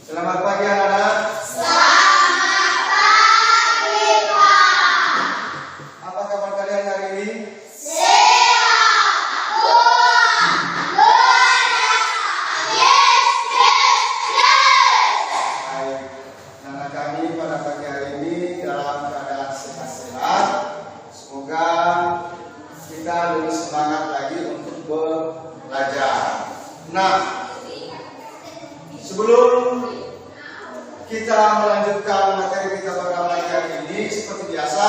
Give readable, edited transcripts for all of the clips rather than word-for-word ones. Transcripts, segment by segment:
Selamat pagi anak-anak. Selamat pagi, Pak. Apa kabar kalian hari ini? Sehat, kuat, berani. Yes, yes, yes. Baik. Anak kami pada pagi hari ini dalam keadaan sehat-sehat. Semoga kita lebih semangat lagi untuk belajar. Nah, sebelum kita melanjutkan materi kita pada pagi hari ini, seperti biasa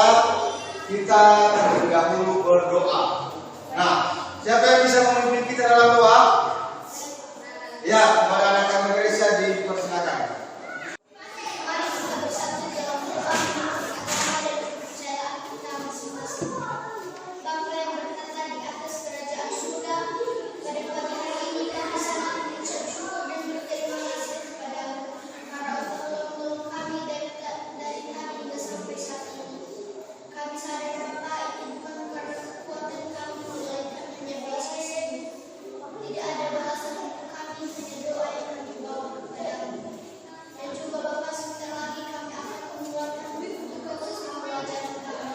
kita terlebih dahulu berdoa. Nah, siapa yang bisa memimpin kita dalam doa? Ya, kepada anak kami gereja dipersilakan. Mari kita bersatu dalam doa kepada kepercayaan kita masing-masing. Bapa yang bertata di atas kerajaan surga, pada pagi hari ini kami sangat mengucap syukur dan berterima kasih kepadamu karena engkau telah menolong kami dari hari hingga sampai saat ini. Kami sadar Bapa itu bukan karena kekuatan kami, melainkan hanya bahasa-bahasa. Tidak ada bahasa untuk kami, hanya doa yang kami bawa kepadamu. Dan juga Bapa, sebentar lagi kami akan mengeluarkan buku proses pembelajaran kami.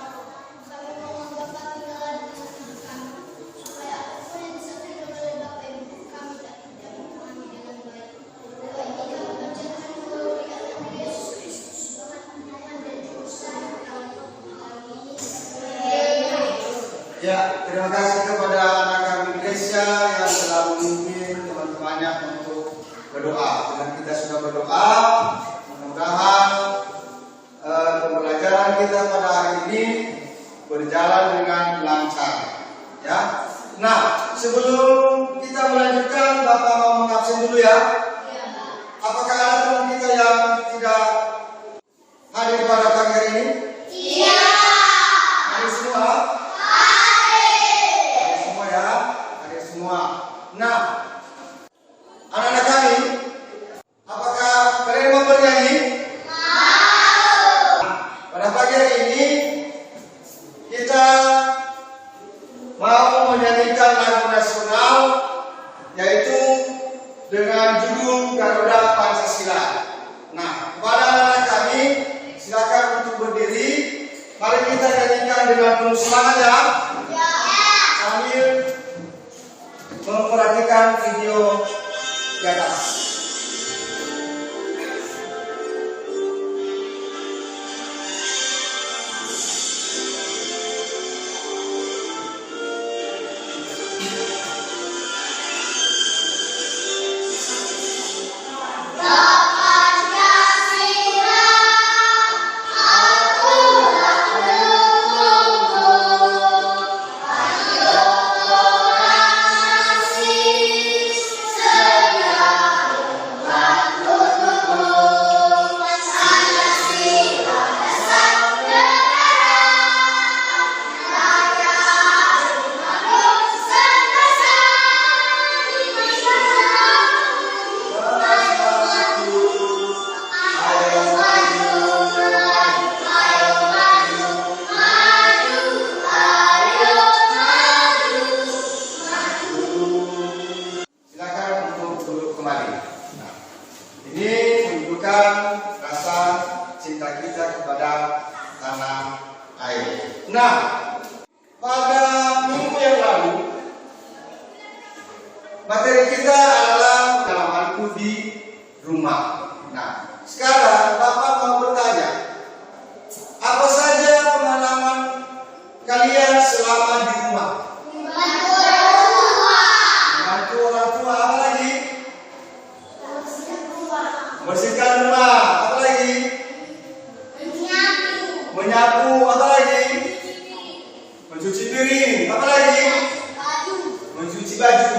Kami mohon Bapa tinggallah di tengah-tengah kami, supaya apapun yang disampaikan oleh Bapa Ibu kami tidak memahami dengan baik. Doa ini kami panjatkan melalui anak Yesus Kristus, Tuhan dan Juru Selamat kami. Amin. Ya, terima kasih kepada anak kami gereja yang telah memimpin teman-temannya untuk berdoa. Dengan kita sudah berdoa, mudah-mudahan pembelajaran kita pada hari ini berjalan dengan lancar. Ya. Nah, sebelum kita melanjutkan, Bapak mau mengabsen dulu ya. Apakah ada teman kita yang tidak hadir pada pagi hari ini? Iya. Hadir semua? Hadir semua ya, hadir semua. Nah, anak-anak kami, apakah kalian mau bernyanyi? Pada pagi hari ini kita mau menyanyikan lagu nasional, yaitu dengan judul Garuda Pancasila. Nah, kepada anak kami, silakan untuk berdiri. Mari kita nyanyikan dengan penuh semangat ya, sambil memperhatikan video di atas. Silakan untuk duduk kembali. Nah, ini menunjukkan rasa cinta kita kepada tanah air. Nah, pada minggu yang lalu materi kita adalah pengalamanku di rumah. Nah, sekarang Bapak mau bertanya, apa saja pengalaman kalian selama di rumah? Membantu orang tua, apa lagi? Membersihkan rumah, apa lagi? Menyapu, apa lagi? Mencuci piring, apa lagi? Mencuci baju,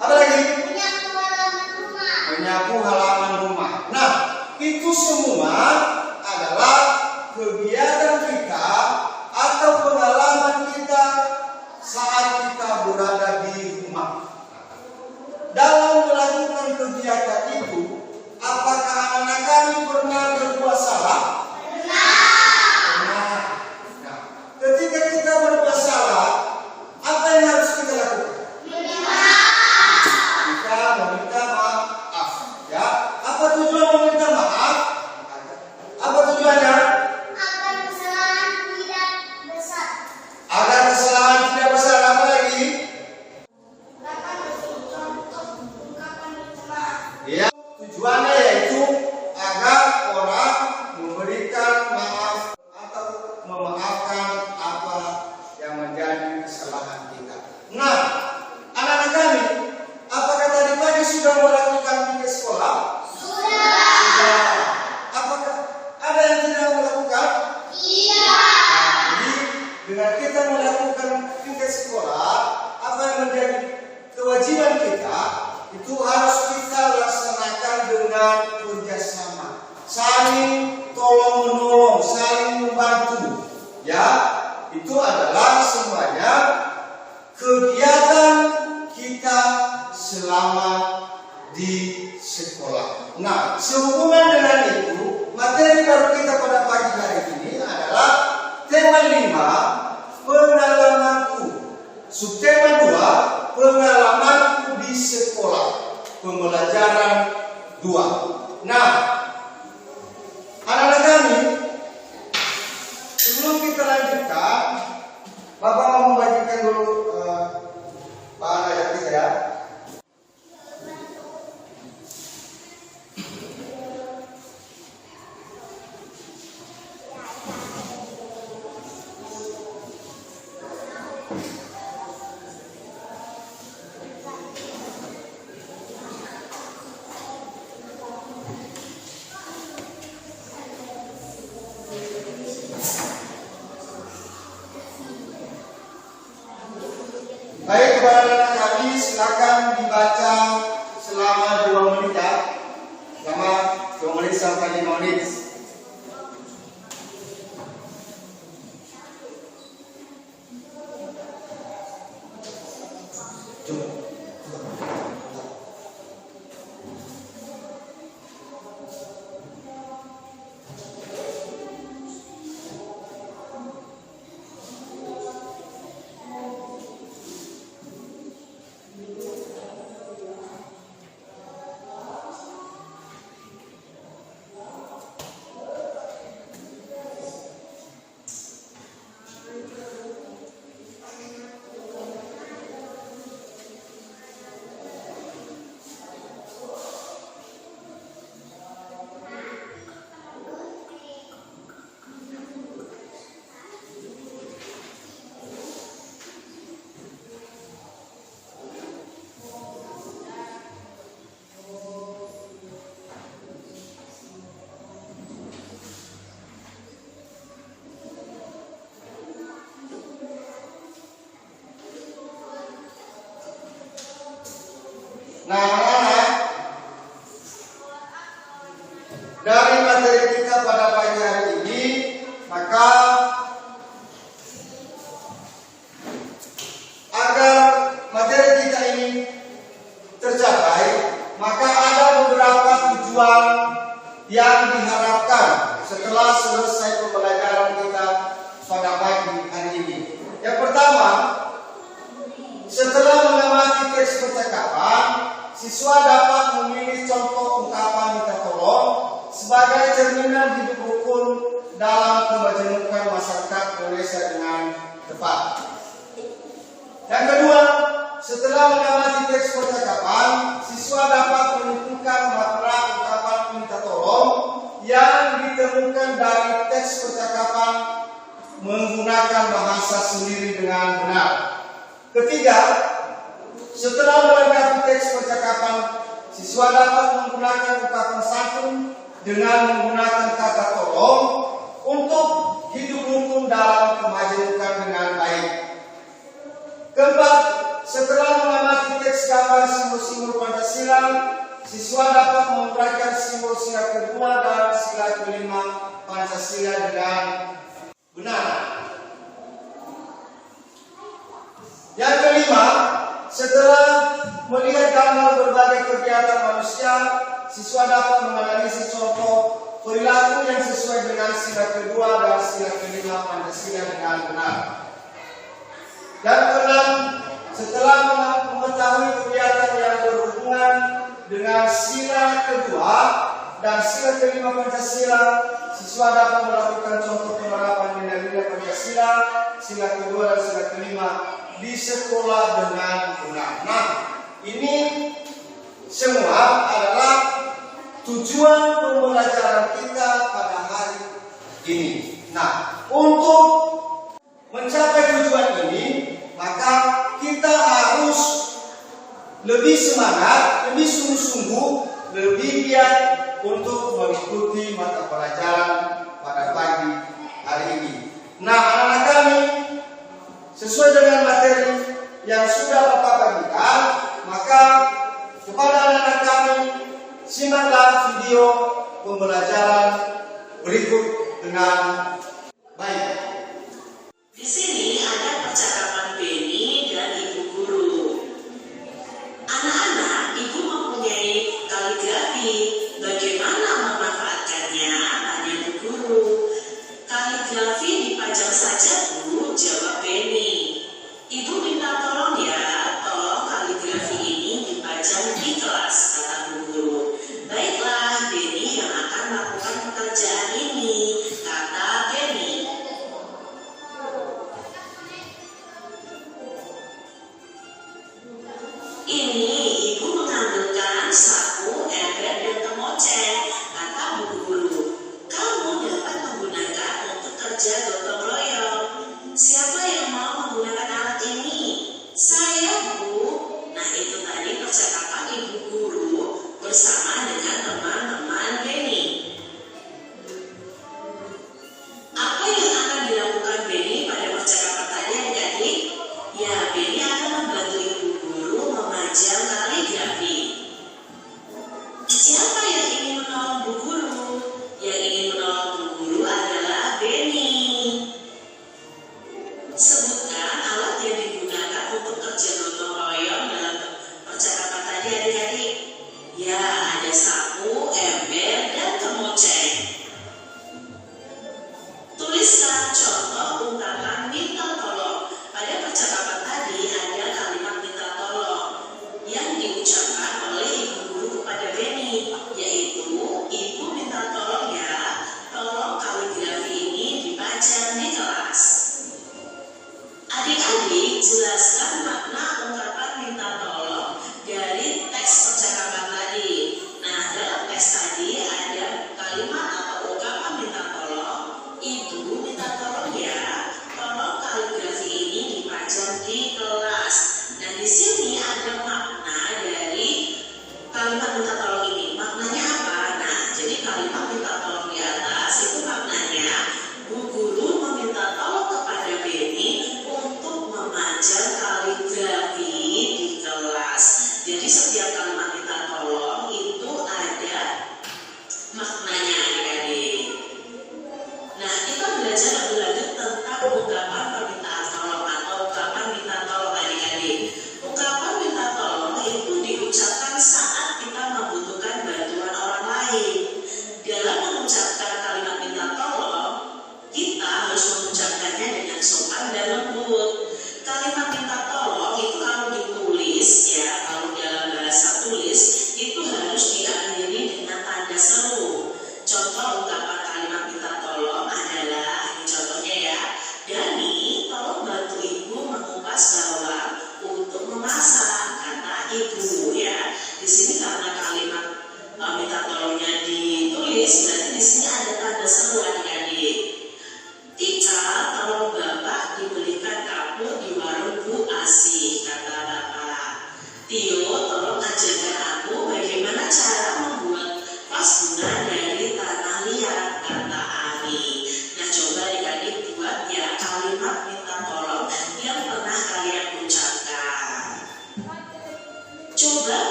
apa lagi? Menyapu halaman rumah. Nah, itu semua adalah kegiatan kita atau pengalaman kita saat kita berada di rumah. Dalam melakukan kegiatan itu, apakah anak-anak kami pernah berbuat salah? Pernah. Nah, ketika kita berbuat salah, apa yang harus kita lakukan? Kita meminta maaf. Ya, apa tujuan sekolah. Nah, sehubungan dengan itu, materi baru kita pada pagi hari ini adalah tema 5, pengalamanku. Subtema 2, pengalamanku di sekolah. Pembelajaran 2. Nah, anak-anak kami, sebelum kita lanjutkan, Bapak mau membagikan dulu bahan ajar kita ya. Baik, kepada anak kami silakan dibaca selama 2 menit ya. Selama 2 menit sampai 5 menit. Nah, anak-anak, dari materi kita pada pagi hari ini, maka agar materi kita ini tercapai, maka ada beberapa tujuan yang diharapkan setelah selesai pembelajaran kita pada pagi hari ini. Yang pertama, setelah mengamati teks percakapan, siswa dapat memilih contoh ungkapan minta tolong sebagai cerminan hidup rukun dalam kemajemukan masyarakat Indonesia dengan tepat. Yang kedua, setelah mengamati teks percakapan, siswa dapat menentukan makna ungkapan minta tolong yang ditemukan dari teks percakapan menggunakan bahasa sendiri dengan benar. Ketiga, setelah melengkapi teks percakapan, siswa dapat menggunakan ungkapan santun dengan menggunakan kata tolong untuk hidup rukun dalam kemajemukan dengan baik. Keempat, setelah mengamati teks gambar simbol-simbol Pancasila, siswa dapat menguraikan simbol sila kedua dan sila kelima Pancasila dengan benar. Yang kelima, setelah melihat gambar berbagai kegiatan manusia, siswa dapat menganalisis contoh perilaku yang sesuai dengan sila kedua dan sila kelima Pancasila dengan benar. Yang keenam, setelah mengetahui kegiatan yang berhubungan dengan sila kedua dan sila kelima Pancasila, siswa dapat melakukan contoh penerapan nilai-nilai Pancasila, sila kedua dan sila kelima di sekolah dengan benar. Nah, ini semua adalah tujuan pembelajaran kita pada hari ini. Nah, untuk mencapai tujuan ini, maka kita harus lebih semangat, lebih sungguh-sungguh, lebih giat untuk mengikuti mata pelajaran pada pagi hari ini. Nah, anak-anak kami, sesuai dengan materi yang sudah Bapak bagikan, maka kepada anak-anak kami, simaklah video pembelajaran berikut dengan baik. Di sini ada percakapan Benny dan Ibu Guru. Anak-anak, Ibu mempunyai tali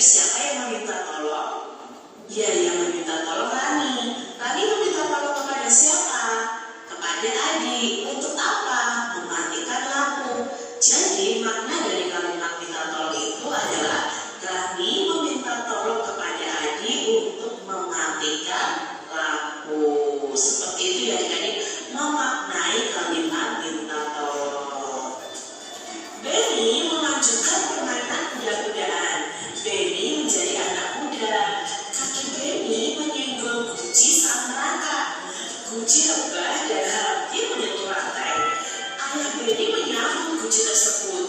siapa yang meminta tolong? Ya, yang meminta tolong Rani. Rani meminta tolong kepada siapa? Kepada adik. Untuk apa? Mematikan lampu. Jadi makna dari kalimat minta tolong itu adalah Rani meminta tolong kepada adik untuk mematikan lampu. Seperti itu ya adik-adik, memaknai kalimat minta tolong. Benny melanjutkan permainan kuda-kudaan. Benny menjadi anak muda. Kaki Benny menyenggol guci sang neraka. Guci rebah dan hati menyentuh lantai. Ayah Benny menyambut guci tersebut.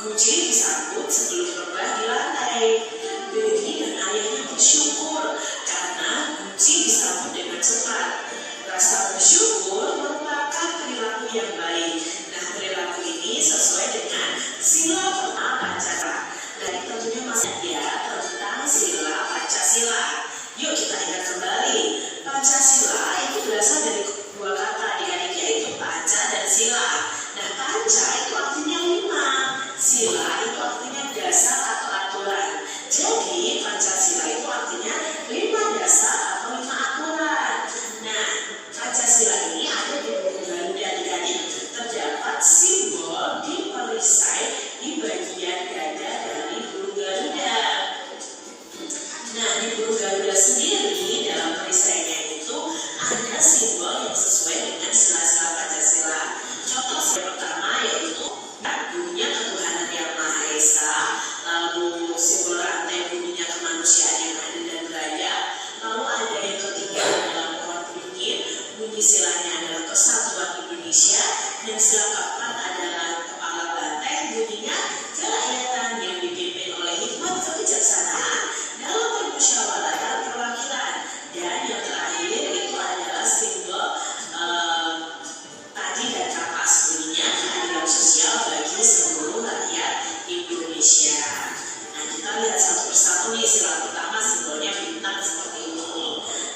Guci disambut sebelum rebah di lantai. Benny dan ayahnya bersyukur karena guci disambut dengan cepat. Rasa bersyukur merupakan perilaku yang baik. Nah, perilaku ini sesuai dengan sila pertama Pancasila. Dan tentunya masih ada tentang sila Pancasila. Yuk kita ingat kembali. Pancasila itu berasal dari dua kata adik-adik, yaitu panca dan sila. Nah, panca itu artinya 5, sila itu artinya dasar atau aturan. Jadi Pancasila itu artinya 5 dasar atau 5 aturan. Nah, Pancasila ini ada di buku Garuda adik-adik. Terdapat simbol di perisai di bagian dada dari burung Garuda. Nah, di burung Garuda sendiri dalam perisainya itu ada simbol yang sesuai dengan sila-sila Pancasila. Contoh yang pertama yaitu bunyinya ketuhanan yang Maha Esa, lalu simbol rantai bunyinya kemanusiaan yang adil dan beradab, lalu ada yang ketiga adalah pohon beringin, bunyi silanya adalah Kesatuan Indonesia, dan sila keempat adalah kepala banteng, bunyinya kerakyatan yang dipimpin oleh hikmat kebijaksanaan dalam permusyawaratan perwakilan, dan yang terakhir itu adalah simbol tadi dan kapas, bunyinya keadilan sosial bagi seluruh rakyat Indonesia. Nah, kita lihat satu persatu nih. Sila pertama simbolnya bintang seperti ini,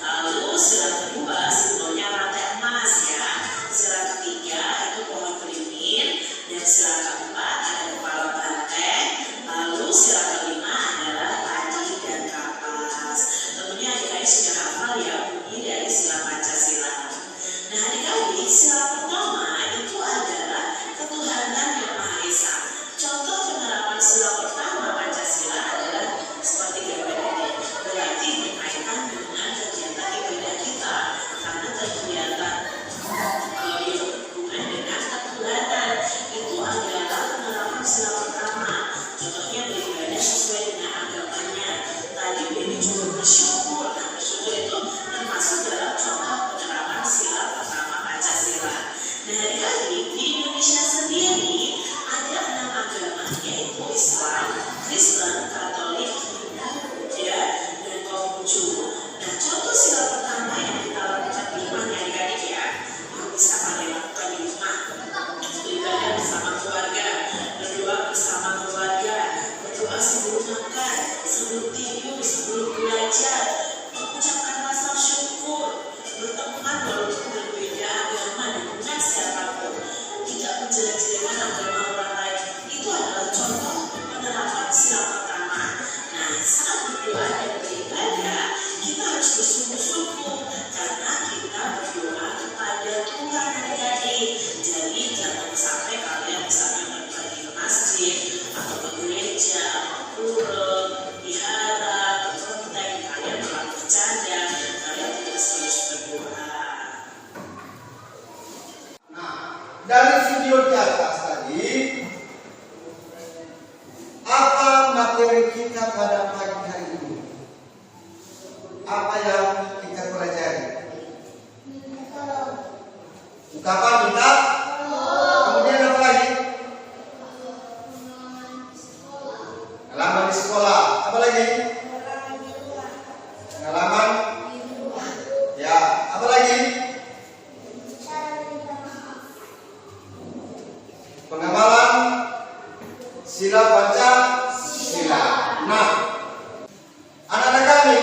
lalu sila kedua simbolnya rantai emas ya, sila ketiga itu pohon beringin, dan sila keempat ada kepala banteng, lalu sila kelima adalah tadi dan kapas. Tentunya adik-adik sudah hafal ya bunyi dari sila Pancasila. Nah, adik-adik, sila pertama itu adalah ketuhanan yang Maha Esa. Contoh penerapan sila pertama Pancasila adalah seperti gambar ini. Berarti berkaitan dengan kegiatan ibadah kita, karena kegiatan yang berhubungan dengan ketuhanan itu adalah penerapan sila pertama. Contohnya beribadah sesuai dengan agamanya. Tadi Benny juga bersyukur. Nah, bersyukur itu termasuk dalam contoh penerapan sila pertama Pancasila. Nah, adik-adik, di Indonesia sendiri ada 6 agama, yaitu Islam, Kristen, Katolik, Hindu, Buddha, dan Konghucu. Nah, contoh sila pertama yang kita lakukan di rumah adik-adik ya, yang bisa kalian lakukan di rumah: beribadah bersama keluarga, berdoa bersama keluarga, berdoa sebelum makan, sebelum tidur, sebelum belajar, mengucapkan rasa syukur, berteman walaupun berbeda agama dengan siapapun, tidak menjelek-jelekan agama orang lain. Itu adalah contoh penerapan sila pertama. Nah, saat berdoa dan beribadah, kita harus bersungguh-sungguh karena kita berdoa kepada Tuhan adik-adik. Jadi jangan sampai kalian misalnya pergi ke masjid atau ke gereja, pura, wihara, ke kelenteng, kalian malah bercanda, kalian tidak serius berdoa. Nah, dari video di atas tadi, apa materi kita pada pagi hari ini? Apa yang kita pelajari? Ungkapan minta, kemudian apa lagi? Pengalaman di sekolah. Apa lagi? Pengalaman. Ya, apa lagi? Pengamalan sila Pancasila. Nah, anak-anak kami,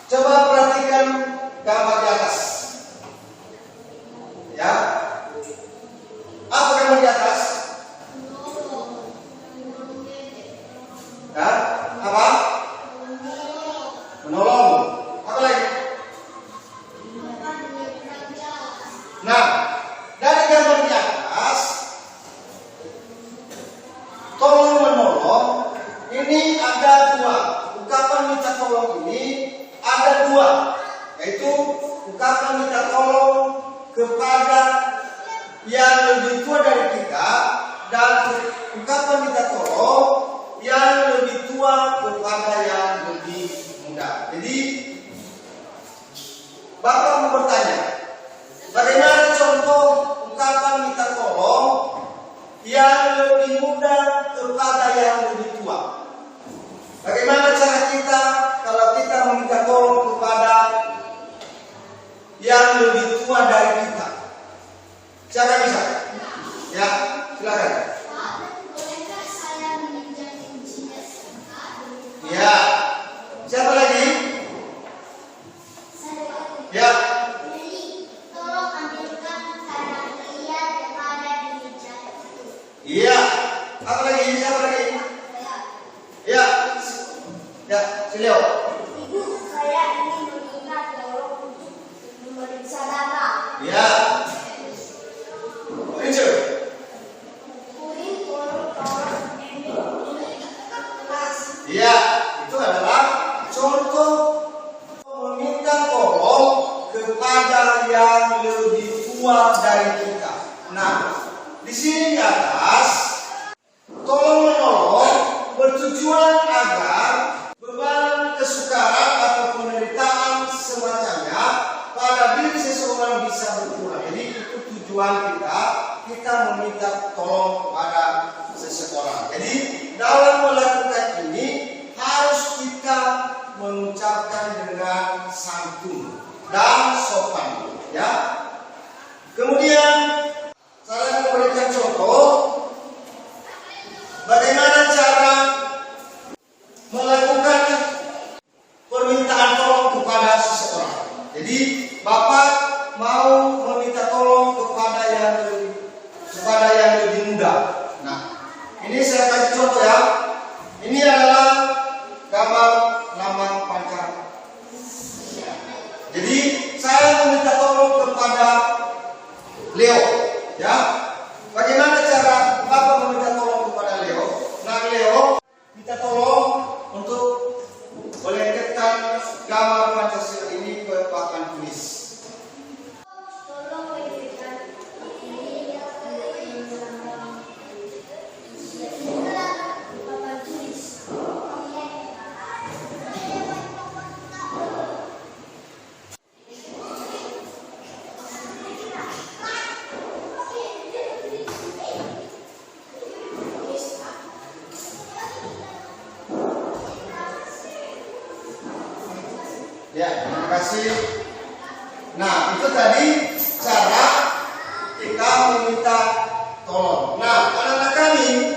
coba perhatikan gambar di atas. Ya, apa gambar di atas? Ya, ada dua. Ungkapan minta tolong ini ada dua, yaitu ungkapan minta tolong kepada yang lebih tua dari kita dan ungkapan minta tolong yang lebih tua kepada yang lebih muda. Jadi Bapak mau bertanya, bagaimana contoh ungkapan minta tolong yang lebih muda kepada yang lebih tua? Bagaimana cara kita kalau kita meminta tolong kepada yang lebih tua dari kita? Siapa bisa? Ya, silakan. Pak, bolehkah saya meminjam kuncinya sebentar? Ya. Siapa lagi? Saya Ya. Lili, tolong ambilkan karena lihat yang ada di meja itu. Iya. Apa lagi? Siapa lagi? Ya. Ya, si Leo. Ibu, saya ingin meminta tolong untuk memeriksa data. Ya. Richard. Urin tolong ambil kelas. Iya, itu adalah contoh meminta tolong kepada yang lebih tua dari kita. Nah, di sini di atas tolong menolong bertujuan agar beban kesukaran atau penderitaan semacamnya pada diri seseorang bisa berkurang. Jadi itu tujuan kita meminta tolong kepada seseorang. Jadi dalam melakukan ini harus kita mengucapkan dengan santun dan sopan, ya. Kemudian saya memberikan contoh bagaimana cara melakukan permintaan tolong kepada seseorang. Jadi Bapak mau meminta tolong kepada yang lebih muda. Nah, ini saya kasih contoh ya. Ini adalah gambar lambang Pancasila. Jadi saya meminta tolong kepada Leo, ya. Bagaimana cara Bapak meminta tolong kepada Leo? Nah, Leo minta tolong untuk melengketkan gambar Pancasila ini ke papan tulis. Tolong berikan ini papan tulis. Ya, terima kasih. Nah, itu tadi cara kita meminta tolong. Nah, anak-anak kami,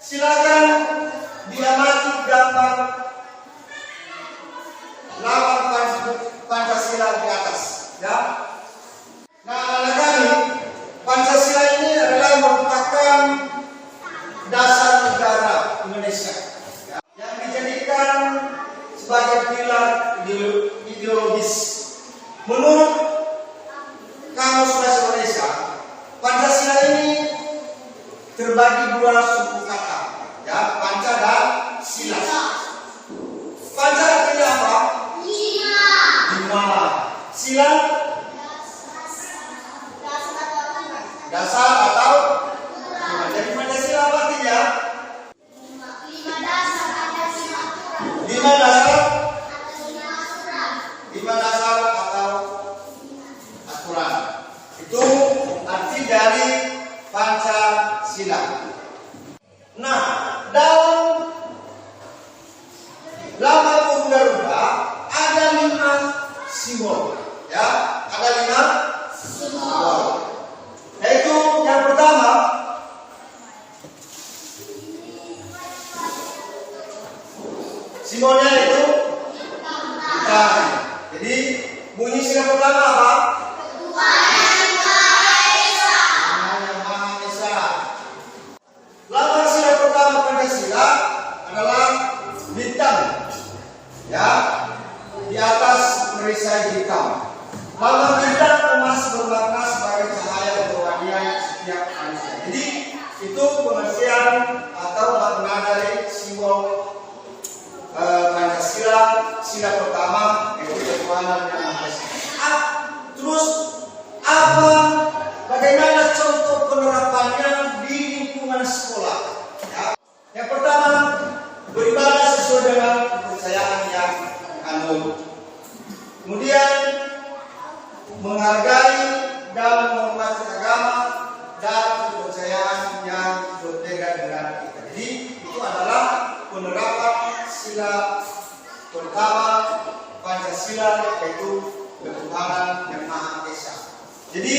silakan diamati gambar lambang Pancasila di atas, ya. Nah, anak-anak kami, Pancasila ini adalah merupakan dasar negara Indonesia, ya, yang dijadikan sebagai pilar ideologis. Menurut Kamus Bahasa Indonesia, Pancasila ini terbagi dua suku kata, ya, panca dan sila. Panca artinya apa? Lima. Sila dasar atau lima. Jadi Pancasila apa artinya? Lima dasar atau aturan. Itu arti dari Pancasila. Nah, dalam lambang Burung Garuda ada 5 simbol, ya. Ada 5 simbol. Yaitu yang pertama simbolnya itu bintang. Jadi bunyi sila pertama apa? Yang Maha Esa. Lambang sila pertama Pancasila adalah bintang, ya, di atas perisai hitam. Lambang bintang emas bermakna sebagai cahaya kerohanian setiap manusia. Jadi itu pengertian atau makna dari simbol simbol Pancasila, sila pertama yaitu ketuhanan yang Maha Esa. Terus apa? Bagaimana contoh penerapannya di lingkungan sekolah? Ya. Yang pertama, beribadah sesuai dengan kepercayaan yang anut. Kemudian menghargai dan menghormati agama dan kepercayaan yang berbeda dengan kita. Jadi itu adalah penerapan sila pertama Pancasila, yaitu ketuhanan yang Maha Esa. Jadi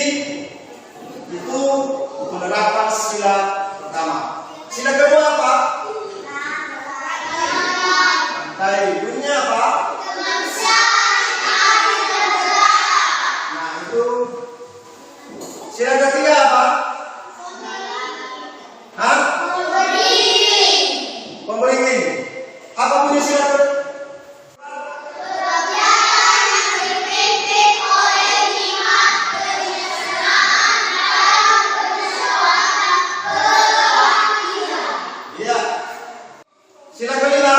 itu penerapan sila pertama. Sila kedua apa? Rantai. Bunyinya apa? Nah itu. Sila ketiga apa? Hah? Pemberi. Apa bunyi sila kedua? Sila kelima,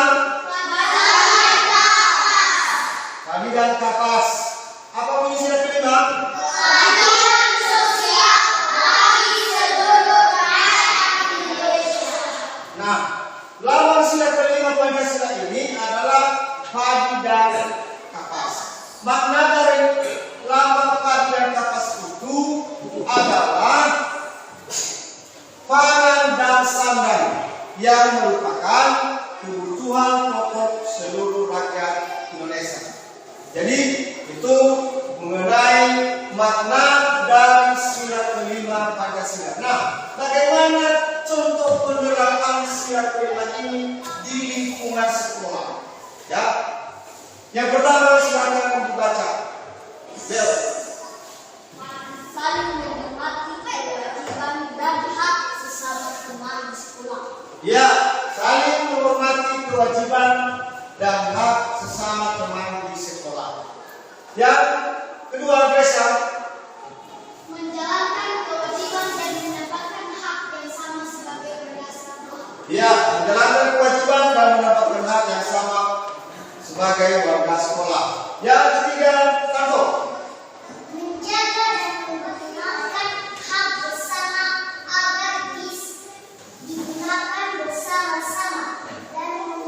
kami dan kapas. Apa bunyi sila kelima? Keadilan sosial bagi seluruh rakyat Indonesia. Nah, lambang sila kelima Pancasila ini adalah padi dan kapas. Makna dari lambang padi dan kapas itu adalah pangan dan sandang yang merupakan kebutuhan pokok seluruh rakyat Indonesia. Jadi itu mengenai makna dari sila kelima Pancasila. Nah, bagaimana contoh penerapan sila kelima ini di lingkungan sekolah? Ya, yang pertama silakan dibaca. Bel. Saling menghormati kewajiban dan hak sesama teman di sekolah. Ya, saling menghormati kewajiban dan hak sesama teman di sekolah. Yang kedua, Gresa. Menjalankan kewajiban dan mendapatkan hak yang sama sebagai warga sekolah. Ya, menjalankan kewajiban dan mendapatkan hak yang sama sebagai warga sekolah. Yang ketiga, Tanto. Menjaga dan memperkenalkan hak bersama agar digunakan bersama-sama dan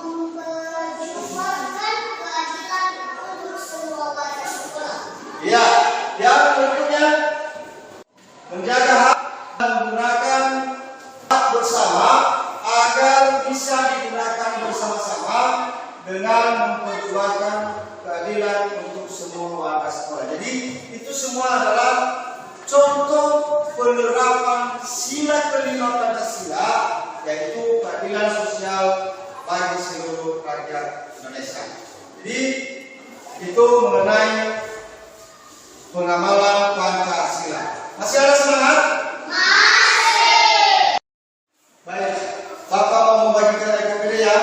memperjuangkan keadilan untuk semua warga sekolah. Ya, yang berikutnya menjaga hak dan menggunakan hak bersama agar bisa digunakan bersama-sama dengan memperjuangkan keadilan untuk semua warga sekolah. Jadi itu semua adalah contoh penerapan sila kelima Pancasila, yaitu keadilan sosial bagi seluruh rakyat Indonesia. Jadi itu mengenai pengamalan Pancasila. Masih ada semangat? Masih. Baik, Bapak mau membagikan EKPD ya?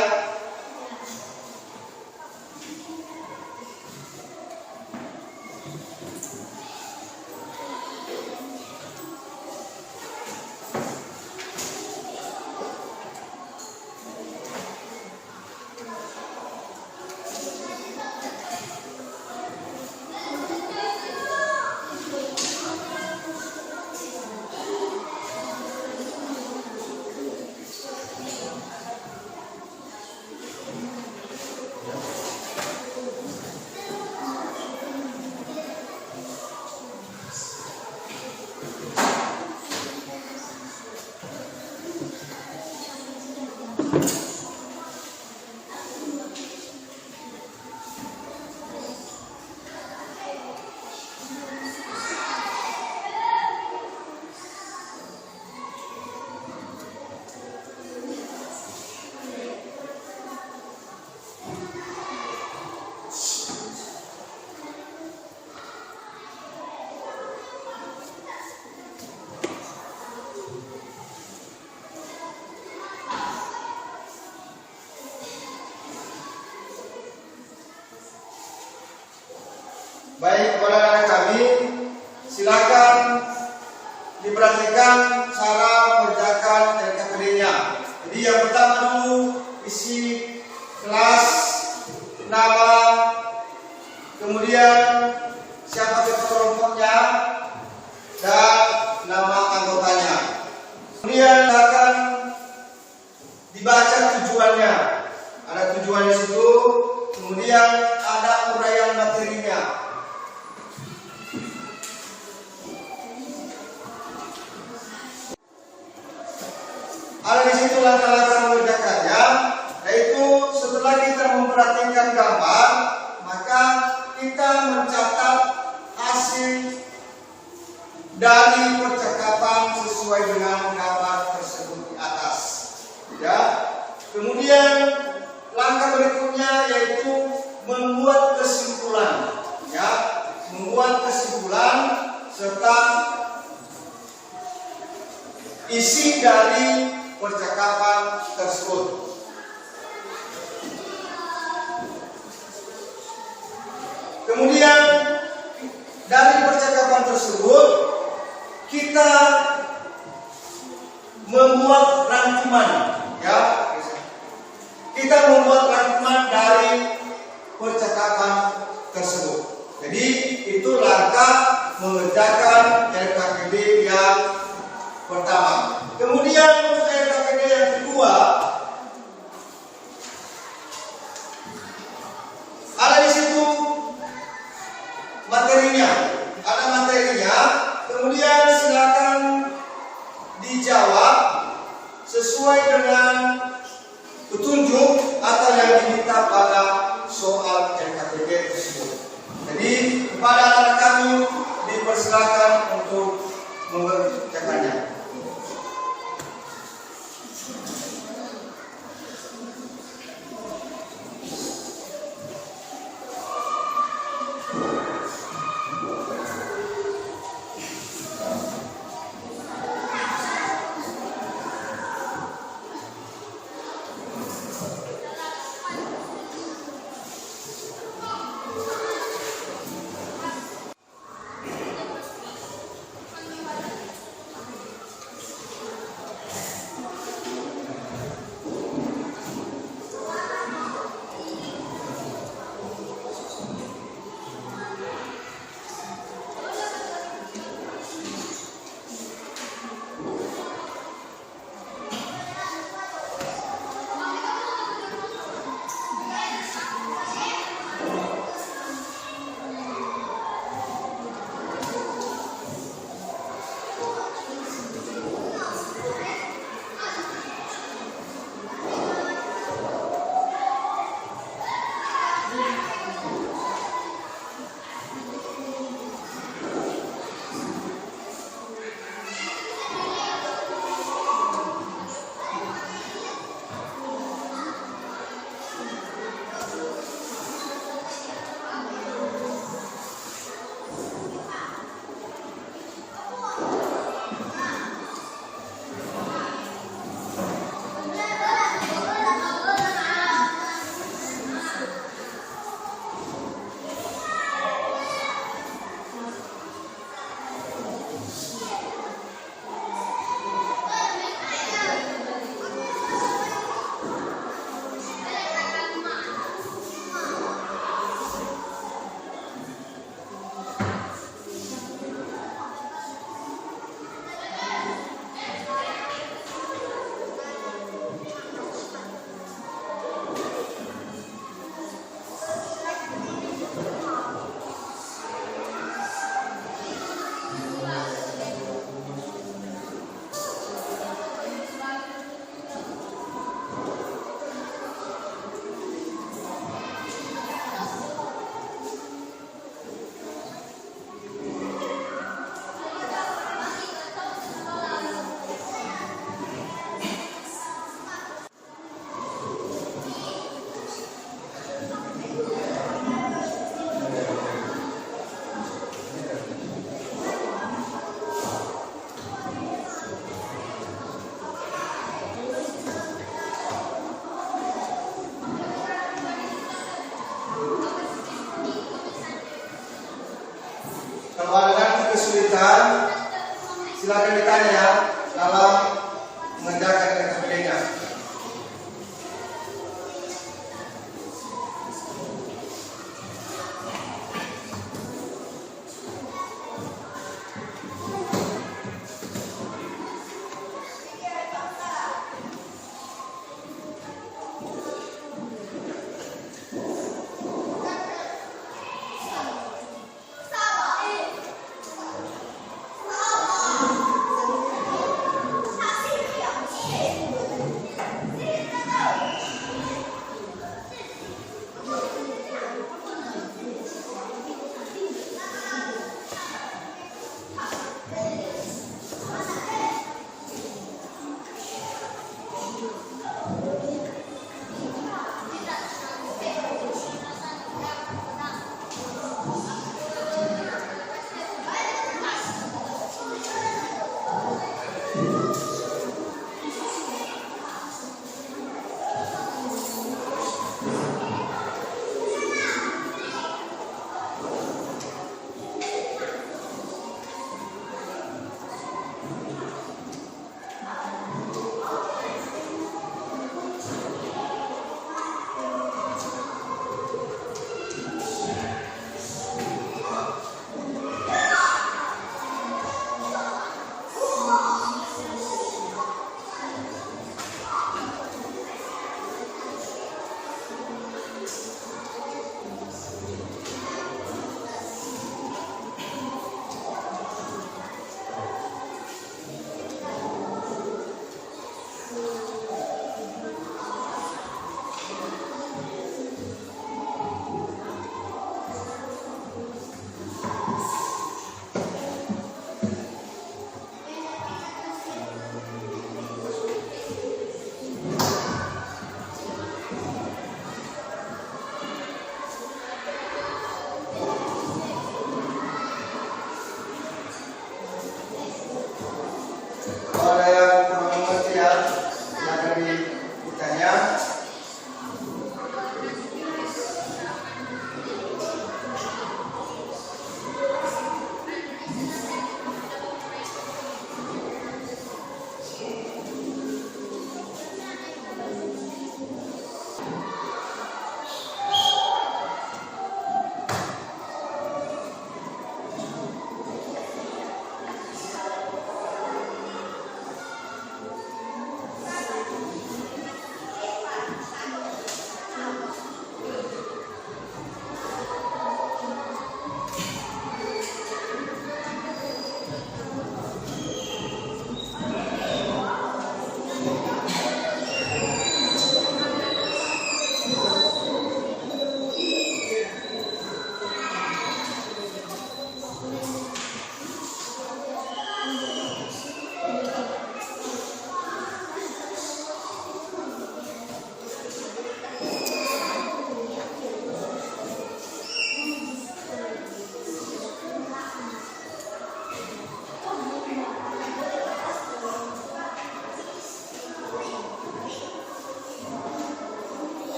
Baik, kepada anak kami, silakan diperhatikan cara mengerjakan LKPD-nya. Jadi yang pertama dulu isi kelas, nama, kemudian siapa ketua kelompoknya dan nama anggotanya. Kemudian akan dibaca tujuannya. Ada tujuan di situ. Kemudian ada uraian materinya. Ada di situ langkah-langkah mengerjakannya, yaitu setelah kita memperhatikan gambar, maka kita mencatat hasil dari percakapan sesuai dengan gambar tersebut di atas. Ya. Kemudian langkah berikutnya yaitu membuat kesimpulan. Ya, membuat kesimpulan serta isi dari percakapan tersebut. Kemudian dari percakapan tersebut kita membuat rangkuman, ya. Kita membuat rangkuman dari percakapan tersebut. Jadi itu langkah mengerjakan RKPD yang pertama. Kemudian untuk RKPD yang kedua, ada di situ materinya, ada materinya. Kemudian silakan dijawab sesuai dengan petunjuk atau yang diminta pada soal RKPD tersebut. Jadi kepada anak kami dipersilakan untuk mengerjakannya.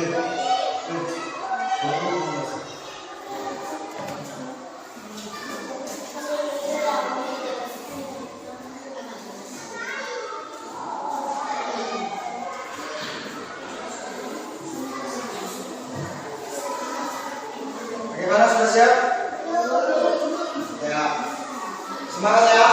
Bagaimana, sudah siap? Ya. Semangat ya.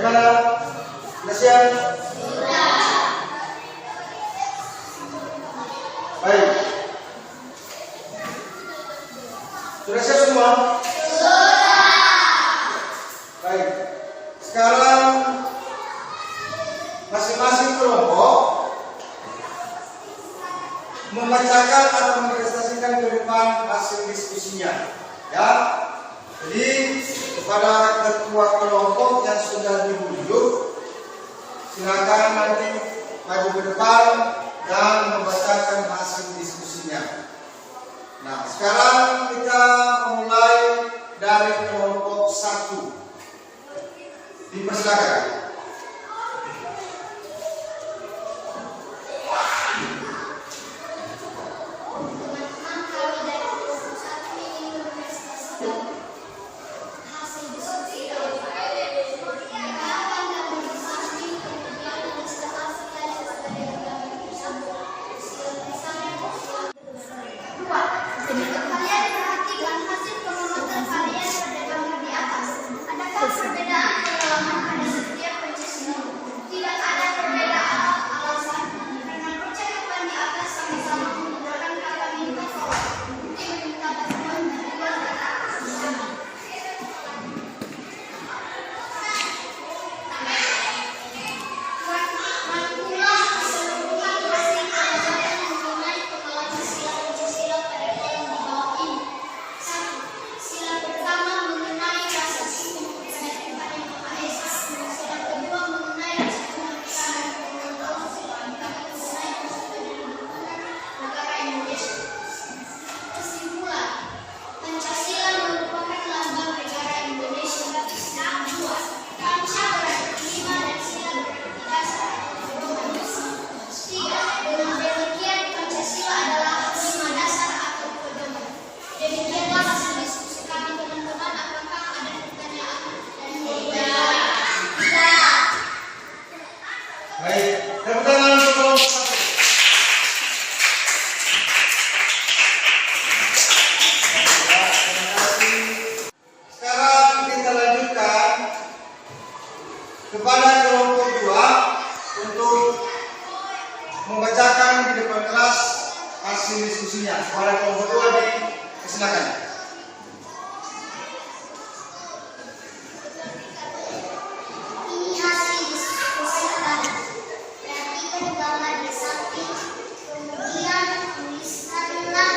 Bagaimana? Sudah siap? Baik. Sudah siap semua? Baik. Sekarang masing-masing kelompok membacakan atau mempresentasikan ke depan hasil diskusinya. Ya. Jadi kepada ketua kelompok yang sudah dibujuk, silakan nanti maju ke depan dan membacakan hasil diskusinya. Nah, sekarang kita mulai dari kelompok 1. Dipersilakan. Teman-teman, kami dari kelompok 1 ingin mempresentasikan hasil diskusi kami. Perkenalkan kami di samping, kemudian menjelaskan sesuai dengan kami bersama. Dua, kalian perhatikan hasil kronometer kalian pada gambar di atas. Adakah perbedaan pengalaman pada setiap Pancasila? Tidak ada perbedaan alasan karena percakapan di atas sama-sama menggunakan kata minta tolong. Bukti meminta bantuan dari keluarga bersama. Rangkulah keseluruhan hasil pelajaran mengenai pengalaman sila Pancasila pada kolom di bawah ini. 1. Sila pertama mengenai rasa syukur kepada Tuhan Yang Maha Esa. Sila kedua mengenai rasa kemerdekaan dan pengakuan. Sila keempat mengenai persatuan dan dukungan negara Indonesia. Kesimpulan, Pancasila merupakan lambang negara Indonesia. 2. Panca berarti 5 dan sila berarti dasar atau pedoman. 3. Dengan demikian Pancasila adalah 5 dasar atau pedoman. Demikianlah hasil diskusi kami, teman-teman. Apakah ada pertanyaan dari tidak? Baik, tepuk tangan untuk kelompok 1. Ya, terima kasih. Sekarang kita lanjutkan kepada kelompok 2 untuk membacakan di depan kelas hasil diskusinya. Kepada kelompok 2 dipersilakan. Ini hasil diskusi kami. Perhatikan gambar di samping, kemudian tuliskanlah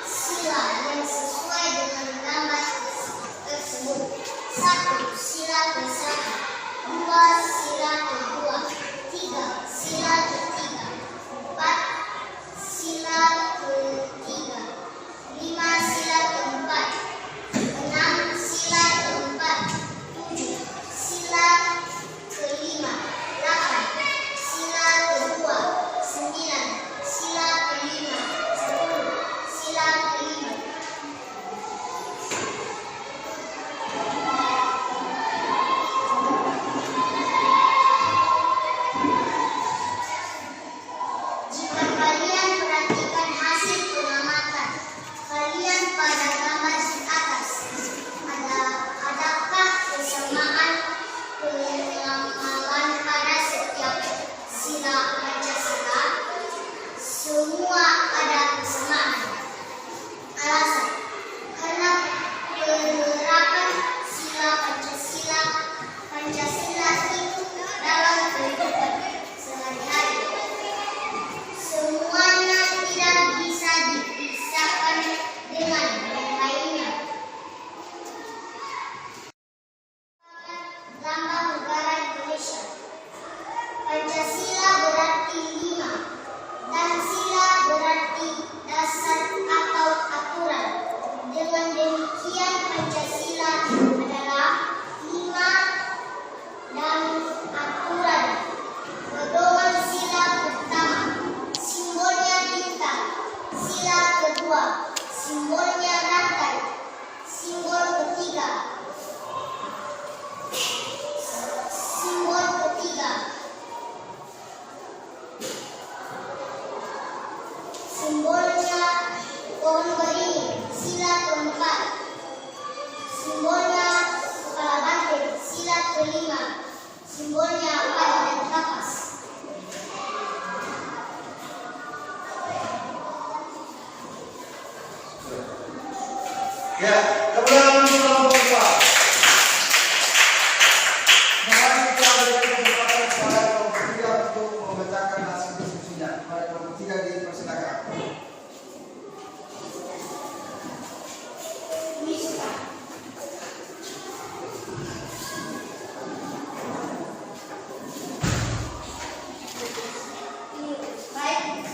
sila yang sesuai dengan gambar tersebut. 1. Sila ke-1. 2. Sila ke-2. 3. Sila ke-3. 4. Sila ke-3. 5. Sila ke-4. 6. Sila ke-4. 7. Sila ke-5. 8. Sila ke-2. 9. Sila ke-5. 10. Sila ke-5. Ya, kemudian untuk kelompok kedua. Mari kita berikan kesempatan kepada kelompok ketiga untuk membacakan hasil diskusinya. Mari kelompok ketiga dipersilakan. Baik,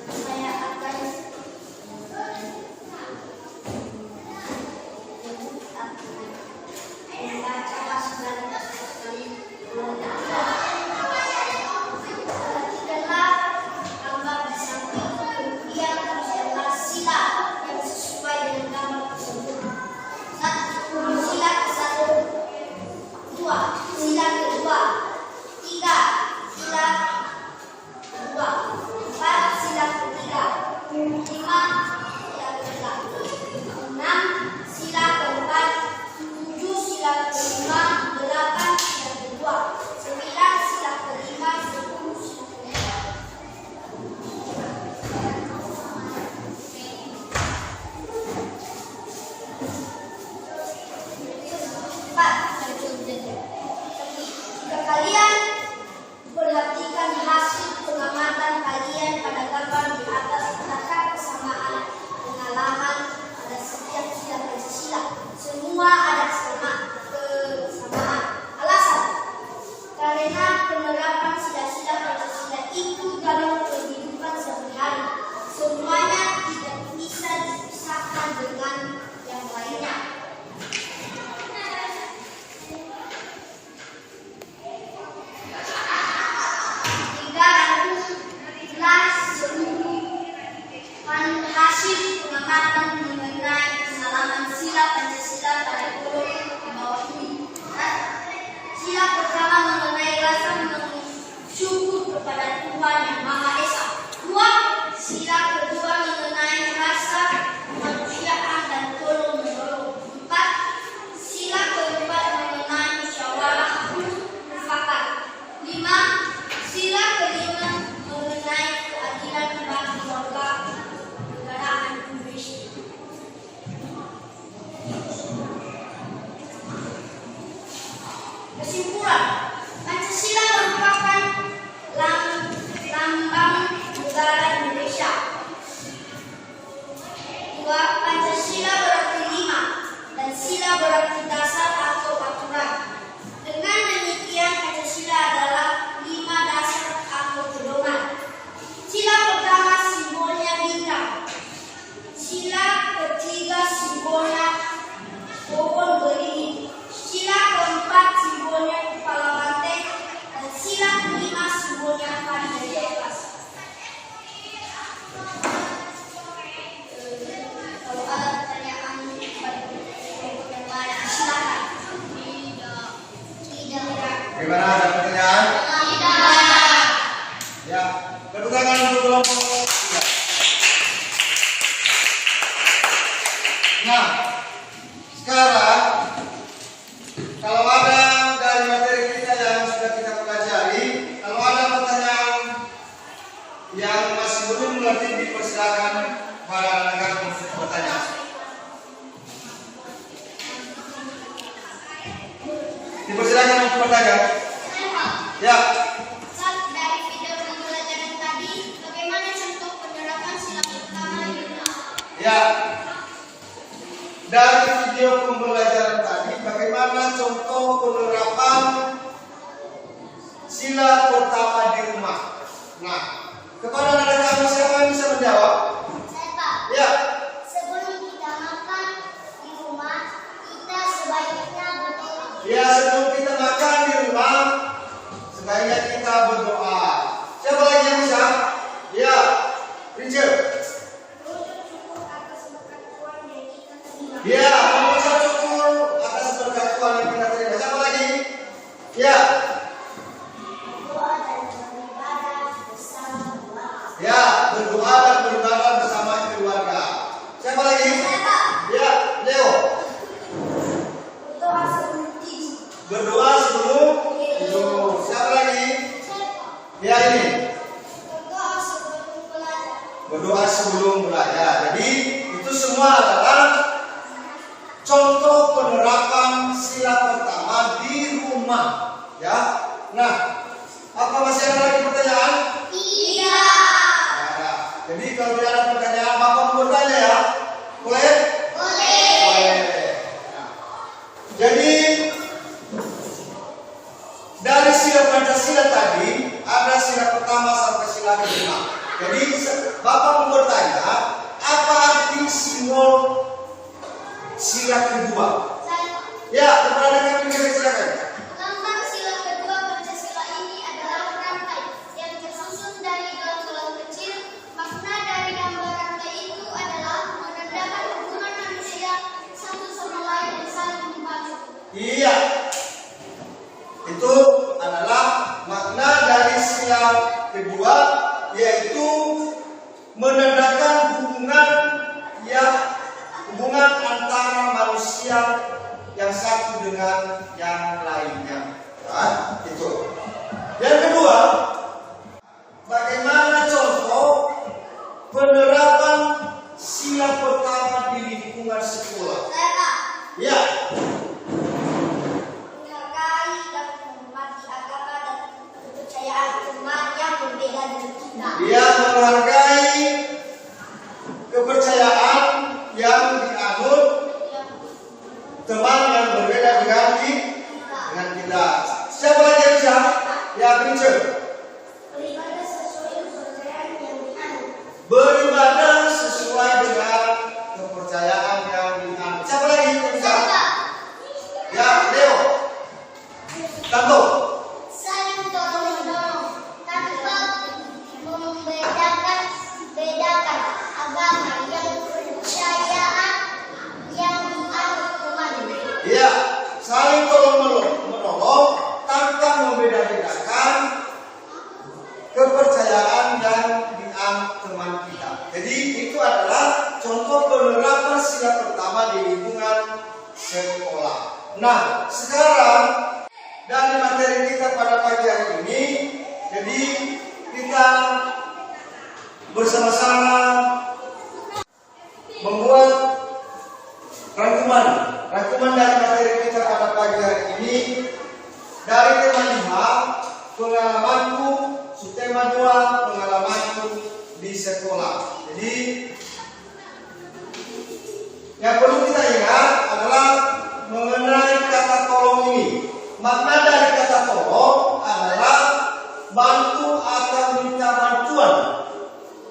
saya akan membaca pasukan ketika gambar di samping kemudian tersebar sila yang sesuai dengan gambar tersebut. Sila ke-1, 2, sila ke-2, 3, sila ke-2, 4, sila ke-3, 5, sila ke-3, 6, sila ke-4, 7, sila ke-5, 8, sila ke-2, 9, sila ke-5, 10, sila ke-5. Jika kalian perhatikan hasil pengamatan kalian pada gambar di atas, adakah kesamaan pengalaman pada setiap sila Pancasila? Semua ada kesamaan. Alasan? Karena penerapan sila-sila Pancasila itu dalam kehidupan sehari-hari. Semuanya tidak bisa dipisahkan dengan yang lainnya. Hasil pengamatan mengenai pengalaman sila Pancasila pada kolom di bawah ini. Sila pertama mengenai rasa syukur kepada Tuhan Yang Maha Esa. 2. Sila kedua mengenai rasa kemanusiaan dan tolong menolong. 4. Sila keempat mengenai musyawarah mufakat. 5. Sila kelima mengenai keadilan bagi warga negaraan Indonesia. Kesimpulan, Pancasila merupakan lambang negara Indonesia. 2. Pancasila berarti 5 dan sila berarti dasar atau aturan. Dengan demikian Pancasila adalah 5 dasar atau pedoman. Sila pertama simbolnya bintang. Sila ketiga simbolnya pohon beringin. Sila keempat simbolnya kepala banteng. Dan sila kelima simbolnya hari dari atas. Kalau ada pertanyaan pada kelompok yang lain, silakan. Tidak. Bagaimana, ada pertanyaan? Tidak. Ya, tepuk tangan untuk kelompok ketiga. Nah, sekarang kalau ada dari materi kita yang sudah kita pelajari, kalau ada pertanyaan yang masih belum mengerti, dipersilakan para rekan untuk bertanya. Dipersilakan untuk bertanya. Ya. Dari video pembelajaran tadi, bagaimana contoh penerapan sila pertama di rumah? Ya. Dari video pembelajaran tadi, bagaimana contoh penerapan sila pertama di rumah? Nah, kepada rekan siapa yang bisa menjawab? Saya, Pak. Ya. Sebelum kita makan di rumah, kita sebaiknya berdoa. Ya, sebelum kita makan di rumah, sebaiknya kita berdoa. Siapa lagi yang bisa? Ya, Richard. Syukur atas berkat Tuhan yang kita terima. Ya, mengucap syukur atas berkat Tuhan yang kita terima. Siapa lagi? Ya. Berdoa dan beribadah bersama keluarga. Ya, berdoa dan beribadah bersama keluarga. Siapa lagi? Saya, Pak. Ya, Leo. Berdoa sebelum tidur. Berdoa sebelum tidur. Siapa lagi? Saya, Pak. Ya, ini. Berdoa sebelum belajar. Berdoa sebelum belajar. Jadi itu semua adalah rumah. Ya. Nah, apa masih ada lagi pertanyaan? Nah, jadi kalau tidak ada pertanyaan, Bapak mau bertanya ya? Boleh? Boleh. Nah, jadi dari sila Pancasila tadi ada sila pertama sampai sila kelima. Jadi Bapak mau bertanya, apa arti simbol sila kedua? Ya, kepada kami silakan. Lambang sila kedua Pancasila ini adalah rantai yang tersusun dari gelang-gelang kecil. Makna dari gambar rantai itu adalah menandakan hubungan manusia satu sama lain dan saling membantu. Iya. Itu adalah makna dari sila kedua, yaitu menandakan hubungan antara manusia yang satu dengan yang lainnya. Nah, itu. Yang kedua, bagaimana contoh penerapan sila pertama di lingkungan sekolah? Ya. Menghargai dan menghormati agama dan kepercayaan umat yang berbeda dari kita. Dia menghargai kepercayaan yang dianut teman yang berbeda dengan kita. Siapa lagi yang bisa? Ya, Prince. Beribadah sesuai kepercayaan yang dianut. Beribadah sesuai dengan kepercayaan yang dianut. Siapa lagi yang bisa? Ya, Leo. Tanto. Saling tolong-menolong tanpa membedakan agama yang kepercayaan yang dianut teman. Ya, saling tolong-menolong tanpa membeda-bedakan kepercayaan yang dianut teman kita. Jadi itu adalah contoh penerapan sila pertama di lingkungan sekolah. Nah, sekarang dari materi kita pada pagi hari ini, jadi kita bersama-sama membuat rangkuman dari materi kita pada pagi hari ini dari tema 5, pengalamanku, subtema 2, pengalamanku di sekolah. Jadi yang perlu kita ingat adalah mengenai kata tolong ini. Makna dari kata tolong adalah bantu atau minta bantuan.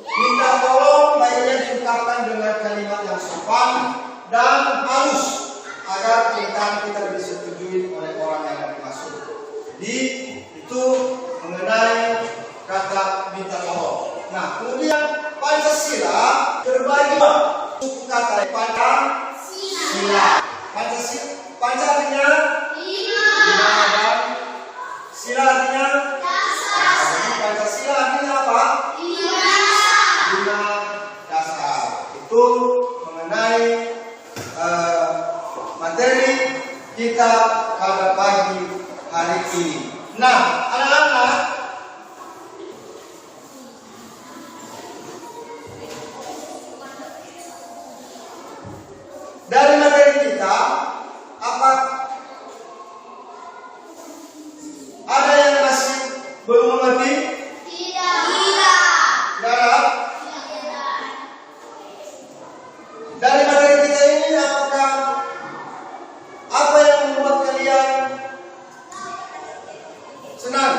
Minta tolong baiknya diungkapkan dengan kalimat yang sopan dan halus agar permintaan kita disetujui oleh orang yang dimaksud. Jadi itu mengenai kata minta tolong. Nah, kemudian Pancasila terbagi suku kata Pancasila. Panca artinya lima dan sila artinya dasar. Jadi Pancasila artinya apa? Lima dasar. Itu mengenai materi kita pada pagi hari ini. Nah, anak-anak, dari materi kita, apa ada yang masih belum mengerti? Tidak. Dari materi kita ini, apakah apa yang membuat kalian senang?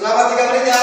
Selama 3 menit ya.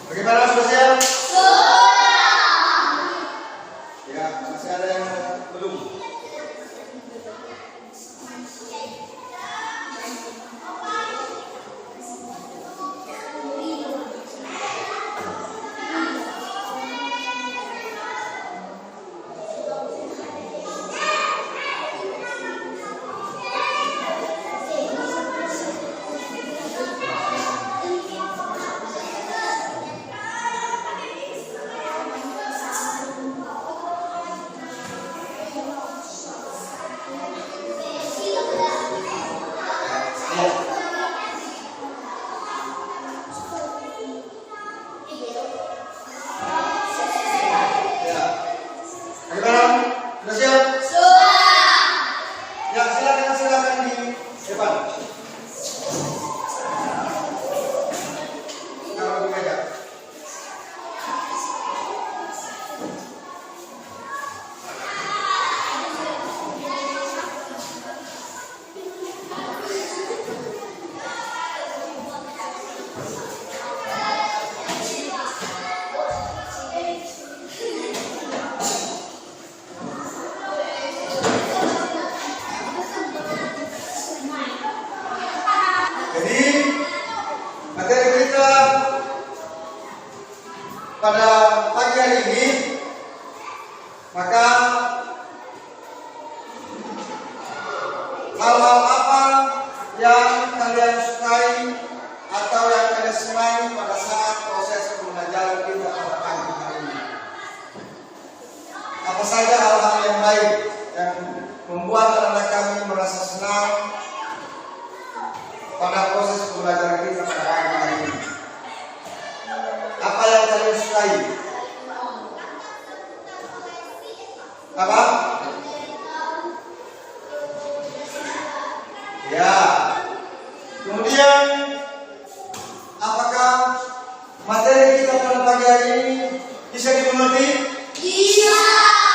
Bagaimana, sudah siap? Ya, masih ada yang belum? Pada pagi hari ini, maka hal-hal apa yang kalian sukai atau yang kalian senangi pada saat proses pembelajaran kita pada pagi hari ini? Apa saja hal-hal yang baik yang membuat anak-anak kami merasa senang pada proses pembelajaran kita pada pagi hari ini? Apa yang kalian sukai? Apa? Ya. Kemudian, apakah materi kita pada pagi hari ini bisa dimengerti? Bisa.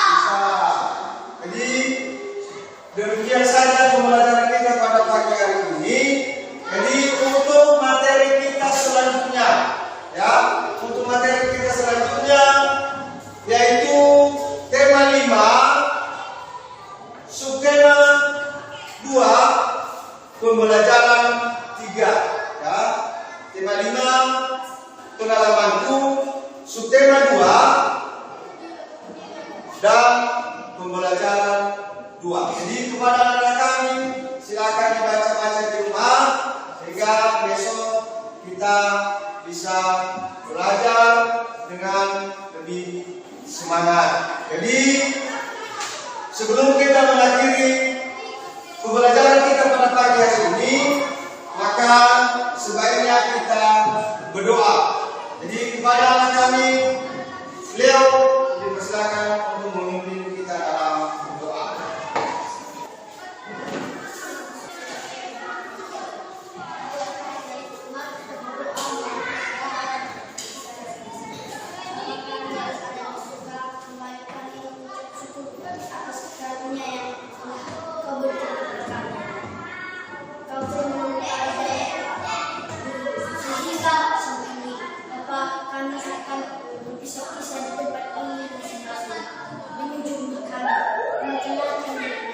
Bisa. Jadi, demikian saja pembelajaran kita pada pagi hari ini. Jadi, untuk materi kita selanjutnya, ya, untuk materi kita selanjutnya yaitu tema 5, subtema 2, pembelajaran 3 Subtema 2 dan pembelajaran 2. Jadi kepada anak-anak kami silakan dibaca-baca di rumah sehingga besok kita bisa belajar dengan lebih semangat. Jadi sebelum kita mengakhiri pembelajaran kita pada pagi hari ini, maka sebaiknya kita berdoa. Jadi kepada anak kami, beliau dipersilakan untuk memimpin kita dalam doa. Bisa di tempat ini masing-masing menuju kami.